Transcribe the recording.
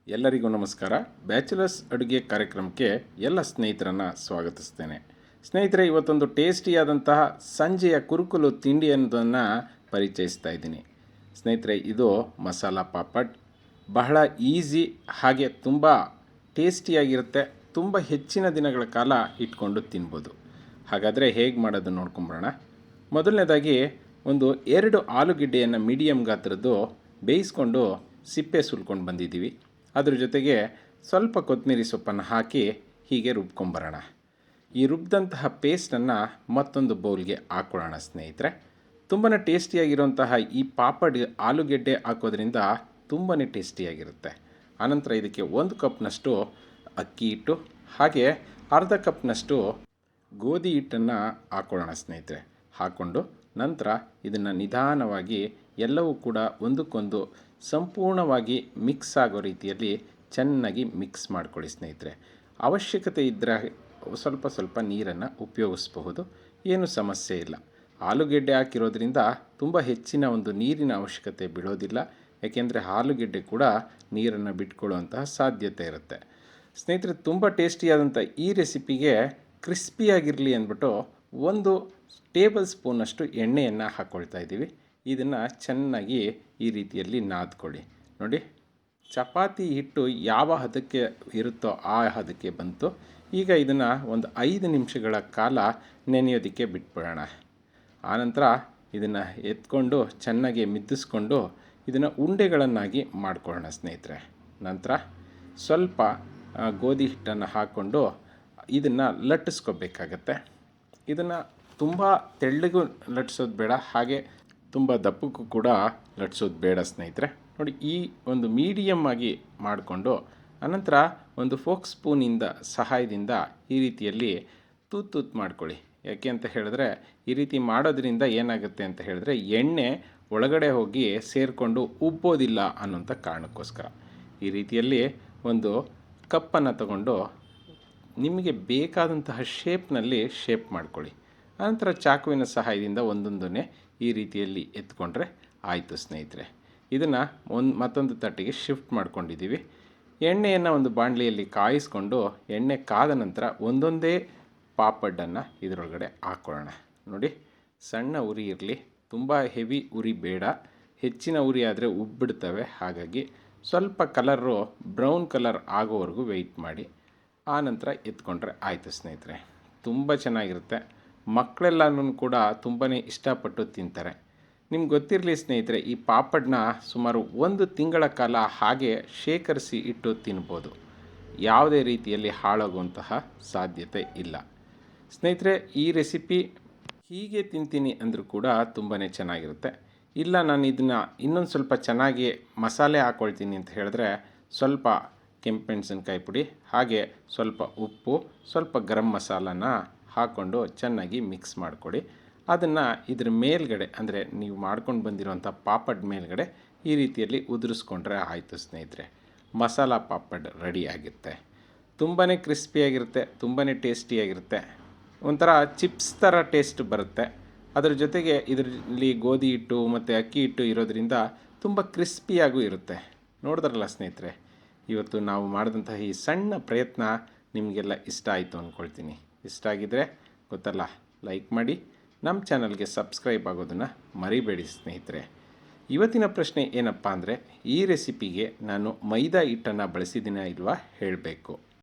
ಎಲ್ಲರಿಗೂ ನಮಸ್ಕಾರ. ಬ್ಯಾಚುಲರ್ಸ್ ಅಡುಗೆ ಕಾರ್ಯಕ್ರಮಕ್ಕೆ ಎಲ್ಲ ಸ್ನೇಹಿತರನ್ನು ಸ್ವಾಗತಿಸ್ತೇನೆ. ಸ್ನೇಹಿತರೆ, ಇವತ್ತೊಂದು ಟೇಸ್ಟಿಯಾದಂತಹ ಸಂಜೆಯ ಕುರುಕುಲು ತಿಂಡಿಯೊಂದನ್ನು ಪರಿಚಯಿಸ್ತಾ ಇದ್ದೀನಿ. ಸ್ನೇಹಿತರೆ, ಇದು ಮಸಾಲ ಪಾಪಡ್. ಬಹಳ ಈಸಿ, ಹಾಗೆ ತುಂಬ ಟೇಸ್ಟಿಯಾಗಿರುತ್ತೆ. ತುಂಬ ಹೆಚ್ಚಿನ ದಿನಗಳ ಕಾಲ ಇಟ್ಕೊಂಡು ತಿನ್ಬೋದು. ಹಾಗಾದರೆ ಹೇಗೆ ಮಾಡೋದು ನೋಡ್ಕೊಂಬರೋಣ. ಮೊದಲನೇದಾಗಿ ಒಂದು 2 ಆಲೂಗೆಡ್ಡೆಯನ್ನು ಮೀಡಿಯಮ್ ಗಾತ್ರದ್ದು ಬೇಯಿಸ್ಕೊಂಡು ಸಿಪ್ಪೆ ಸುಲ್ಕೊಂಡು ಬಂದಿದ್ದೀವಿ. ಅದ್ರ ಜೊತೆಗೆ ಸ್ವಲ್ಪ ಕೊತ್ತಂಬರಿ ಸೊಪ್ಪನ್ನು ಹಾಕಿ ಹೀಗೆ ರುಬ್ಕೊಂಬರೋಣ. ಈ ರುಬ್ಬಿದಂತಹ ಪೇಸ್ಟನ್ನು ಮತ್ತೊಂದು ಬೌಲ್ಗೆ ಹಾಕ್ಕೊಳ್ಳೋಣ. ಸ್ನೇಹಿತರೆ, ತುಂಬಾ ಟೇಸ್ಟಿಯಾಗಿರುವಂತಹ ಈ ಪಾಪಡ್ ಆಲೂಗೆಡ್ಡೆ ಹಾಕೋದ್ರಿಂದ ತುಂಬಾ ಟೇಸ್ಟಿಯಾಗಿರುತ್ತೆ. ಆನಂತರ ಇದಕ್ಕೆ 1 ಕಪ್ನಷ್ಟು ಅಕ್ಕಿ ಹಿಟ್ಟು ಹಾಗೆ ಅರ್ಧ ಕಪ್ನಷ್ಟು ಗೋಧಿ ಹಿಟ್ಟನ್ನು ಹಾಕ್ಕೊಳ್ಳೋಣ. ಸ್ನೇಹಿತರೆ, ಹಾಕ್ಕೊಂಡು ನಂತರ ಇದನ್ನು ನಿಧಾನವಾಗಿ ಎಲ್ಲವೂ ಕೂಡ ಒಂದಕ್ಕೊಂದು ಸಂಪೂರ್ಣವಾಗಿ ಮಿಕ್ಸ್ ಆಗೋ ರೀತಿಯಲ್ಲಿ ಚೆನ್ನಾಗಿ ಮಿಕ್ಸ್ ಮಾಡ್ಕೊಳ್ಳಿ. ಸ್ನೇಹಿತರೆ, ಅವಶ್ಯಕತೆ ಇದ್ದರೆ ಸ್ವಲ್ಪ ನೀರನ್ನು ಉಪಯೋಗಿಸಬಹುದು, ಏನು ಸಮಸ್ಯೆ ಇಲ್ಲ. ಆಲೂಗೆಡ್ಡೆ ಹಾಕಿರೋದ್ರಿಂದ ತುಂಬ ಹೆಚ್ಚಿನ ಒಂದು ನೀರಿನ ಅವಶ್ಯಕತೆ ಬೀಳೋದಿಲ್ಲ, ಏಕೆಂದರೆ ಆಲೂಗೆಡ್ಡೆ ಕೂಡ ನೀರನ್ನು ಬಿಟ್ಕೊಳ್ಳುವಂತಹ ಸಾಧ್ಯತೆ ಇರುತ್ತೆ. ಸ್ನೇಹಿತರೆ, ತುಂಬ ಟೇಸ್ಟಿಯಾದಂಥ ಈ ರೆಸಿಪಿಗೆ ಕ್ರಿಸ್ಪಿಯಾಗಿರಲಿ ಅಂದ್ಬಿಟ್ಟು 1 ಟೇಬಲ್ ಸ್ಪೂನಷ್ಟು ಎಣ್ಣೆಯನ್ನು ಹಾಕ್ಕೊಳ್ತಾ ಇದ್ದೀವಿ. ಇದನ್ನು ಚೆನ್ನಾಗಿ ಈ ರೀತಿಯಲ್ಲಿ ನಾದ್ಕೊಳ್ಳಿ. ನೋಡಿ, ಚಪಾತಿ ಹಿಟ್ಟು ಯಾವ ಹದಕ್ಕೆ ಇರುತ್ತೋ ಆ ಹದಕ್ಕೆ ಬಂತು. ಈಗ ಇದನ್ನು ಒಂದು 5 ನಿಮಿಷಗಳ ಕಾಲ ನೆನೆಯೋದಕ್ಕೆ ಬಿಟ್ಬಿಡೋಣ. ಆನಂತರ ಇದನ್ನು ಎತ್ಕೊಂಡು ಚೆನ್ನಾಗಿ ಮಿದ್ದಿಸ್ಕೊಂಡು ಇದನ್ನು ಉಂಡೆಗಳನ್ನಾಗಿ ಮಾಡ್ಕೊಳ್ಳೋಣ. ಸ್ನೇಹಿತರೆ, ನಂತರ ಸ್ವಲ್ಪ ಗೋಧಿ ಹಿಟ್ಟನ್ನು ಹಾಕ್ಕೊಂಡು ಇದನ್ನು ಲಟ್ಟಿಸ್ಕೋಬೇಕಾಗತ್ತೆ. ಇದನ್ನು ತುಂಬ ತೆಳ್ಳಗೂ ಲಟ್ಟಿಸೋದು ಬೇಡ, ಹಾಗೆ ತುಂಬ ದಪ್ಪಕ್ಕೂ ಕೂಡ ಲಟ್ಟಿಸೋದು ಬೇಡ. ಸ್ನೇಹಿತರೆ, ನೋಡಿ, ಈ ಒಂದು ಮೀಡಿಯಮ್ ಆಗಿ ಮಾಡಿಕೊಂಡು ಅನಂತರ ಒಂದು ಫೋಕ್ ಸ್ಪೂನಿಂದ ಸಹಾಯದಿಂದ ಈ ರೀತಿಯಲ್ಲಿ ತೂತು ಮಾಡ್ಕೊಳ್ಳಿ. ಯಾಕೆ ಅಂತ ಹೇಳಿದ್ರೆ, ಈ ರೀತಿ ಮಾಡೋದ್ರಿಂದ ಏನಾಗುತ್ತೆ ಅಂತ ಹೇಳಿದ್ರೆ ಎಣ್ಣೆ ಒಳಗಡೆ ಹೋಗಿ ಸೇರಿಕೊಂಡು ಉಬ್ಬೋದಿಲ್ಲ ಅನ್ನೋಂಥ ಕಾರಣಕ್ಕೋಸ್ಕರ ಈ ರೀತಿಯಲ್ಲಿ ಒಂದು ಕಪ್ಪನ್ನು ತಗೊಂಡು ನಿಮಗೆ ಬೇಕಾದಂತಹ ಶೇಪ್ನಲ್ಲಿ ಶೇಪ್ ಮಾಡ್ಕೊಳ್ಳಿ. ಆನಂತರ ಚಾಕುವಿನ ಸಹಾಯದಿಂದ ಒಂದೊಂದನ್ನೇ ಈ ರೀತಿಯಲ್ಲಿ ಎತ್ಕೊಂಡ್ರೆ ಆಯಿತು. ಸ್ನೇಹಿತರೆ, ಇದನ್ನು ಮತ್ತೊಂದು ತಟ್ಟೆಗೆ ಶಿಫ್ಟ್ ಮಾಡ್ಕೊಂಡಿದ್ದೀವಿ. ಎಣ್ಣೆಯನ್ನು ಒಂದು ಬಾಣಲಿಯಲ್ಲಿ ಕಾಯಿಸ್ಕೊಂಡು ಎಣ್ಣೆ ಕಾದ ನಂತರ ಒಂದೊಂದೇ ಪಾಪಡನ್ನು ಇದರೊಳಗಡೆ ಹಾಕ್ಕೊಳ್ಳೋಣ. ನೋಡಿ, ಸಣ್ಣ ಉರಿ ಇರಲಿ, ತುಂಬ ಹೆವಿ ಉರಿ ಬೇಡ. ಹೆಚ್ಚಿನ ಉರಿ ಆದರೆ ಉಬ್ಬಿಡ್ತವೆ. ಹಾಗಾಗಿ ಸ್ವಲ್ಪ ಕಲರು ಬ್ರೌನ್ ಕಲರ್ ಆಗೋವರೆಗೂ ವೆಯ್ಟ್ ಮಾಡಿ ಆನಂತರ ಎತ್ಕೊಂಡ್ರೆ ಆಯಿತು. ಸ್ನೇಹಿತರೆ, ತುಂಬ ಚೆನ್ನಾಗಿರುತ್ತೆ. ಮಕ್ಕಳೆಲ್ಲನೂ ಕೂಡ ತುಂಬಾ ಇಷ್ಟಪಟ್ಟು ತಿಂತಾರೆ. ನಿಮ್ಗೆ ಗೊತ್ತಿರಲಿ ಸ್ನೇಹಿತರೆ, ಈ ಪಾಪಡನ್ನ ಸುಮಾರು 1 ತಿಂಗಳ ಕಾಲ ಹಾಗೆ ಶೇಖರಿಸಿ ಇಟ್ಟು ತಿನ್ಬೋದು. ಯಾವುದೇ ರೀತಿಯಲ್ಲಿ ಹಾಳಾಗುವಂತಹ ಸಾಧ್ಯತೆ ಇಲ್ಲ. ಸ್ನೇಹಿತರೆ, ಈ ರೆಸಿಪಿ ಹೀಗೆ ತಿಂತೀನಿ ಅಂದರೂ ಕೂಡ ತುಂಬಾ ಚೆನ್ನಾಗಿರುತ್ತೆ. ಇಲ್ಲ, ನಾನು ಇದನ್ನು ಇನ್ನೊಂದು ಸ್ವಲ್ಪ ಚೆನ್ನಾಗಿ ಮಸಾಲೆ ಹಾಕ್ಕೊಳ್ತೀನಿ ಅಂತ ಹೇಳಿದ್ರೆ ಸ್ವಲ್ಪ ಕೆಂಪು ಮೆಣಸಿನ್ಕಾಯಿ ಪುಡಿ ಹಾಗೆ ಸ್ವಲ್ಪ ಉಪ್ಪು, ಸ್ವಲ್ಪ ಗರಂ ಮಸಾಲನ ಹಾಕ್ಕೊಂಡು ಚೆನ್ನಾಗಿ ಮಿಕ್ಸ್ ಮಾಡಿಕೊಡಿ. ಅದನ್ನು ಇದ್ರ ಮೇಲ್ಗಡೆ, ಅಂದರೆ ನೀವು ಮಾಡ್ಕೊಂಡು ಬಂದಿರುವಂಥ ಪಾಪಡ್ ಮೇಲ್ಗಡೆ ಈ ರೀತಿಯಲ್ಲಿ ಉದುರಿಸ್ಕೊಂಡ್ರೆ ಆಯಿತು. ಸ್ನೇಹಿತರೆ, ಮಸಾಲ ಪಾಪಡ್ ರೆಡಿ ಆಗುತ್ತೆ. ತುಂಬಾ ಕ್ರಿಸ್ಪಿಯಾಗಿರುತ್ತೆ, ತುಂಬಾ ಟೇಸ್ಟಿಯಾಗಿರುತ್ತೆ. ಒಂಥರ ಚಿಪ್ಸ್ ಥರ ಟೇಸ್ಟ್ ಬರುತ್ತೆ. ಅದರ ಜೊತೆಗೆ ಇದರಲ್ಲಿ ಗೋಧಿ ಹಿಟ್ಟು ಮತ್ತು ಅಕ್ಕಿ ಹಿಟ್ಟು ಇರೋದ್ರಿಂದ ತುಂಬ ಕ್ರಿಸ್ಪಿಯಾಗೂ ಇರುತ್ತೆ. ನೋಡಿದ್ರಲ್ಲ ಸ್ನೇಹಿತರೆ, ಇವತ್ತು ನಾವು ಮಾಡಿದಂತಹ ಈ ಸಣ್ಣ ಪ್ರಯತ್ನ ನಿಮಗೆಲ್ಲ ಇಷ್ಟ ಆಯಿತು ಅಂದ್ಕೊಳ್ತೀನಿ. ಇಷ್ಟ ಆಗಿದ್ದರೆ ಗೊತ್ತಲ್ಲ, ಲೈಕ್ ಮಾಡಿ, ನಮ್ಮ ಚಾನಲ್ಗೆ ಸಬ್ಸ್ಕ್ರೈಬ್ ಆಗೋದನ್ನು ಮರಿಬೇಡಿ. ಸ್ನೇಹಿತರೆ, ಇವತ್ತಿನ ಪ್ರಶ್ನೆ ಏನಪ್ಪ ಅಂದರೆ, ಈ ರೆಸಿಪಿಗೆ ನಾನು ಮೈದಾ ಹಿಟ್ಟನ್ನು ಬಳಸಿದ್ದೀನ ಇಲ್ವಾ ಹೇಳಬೇಕು.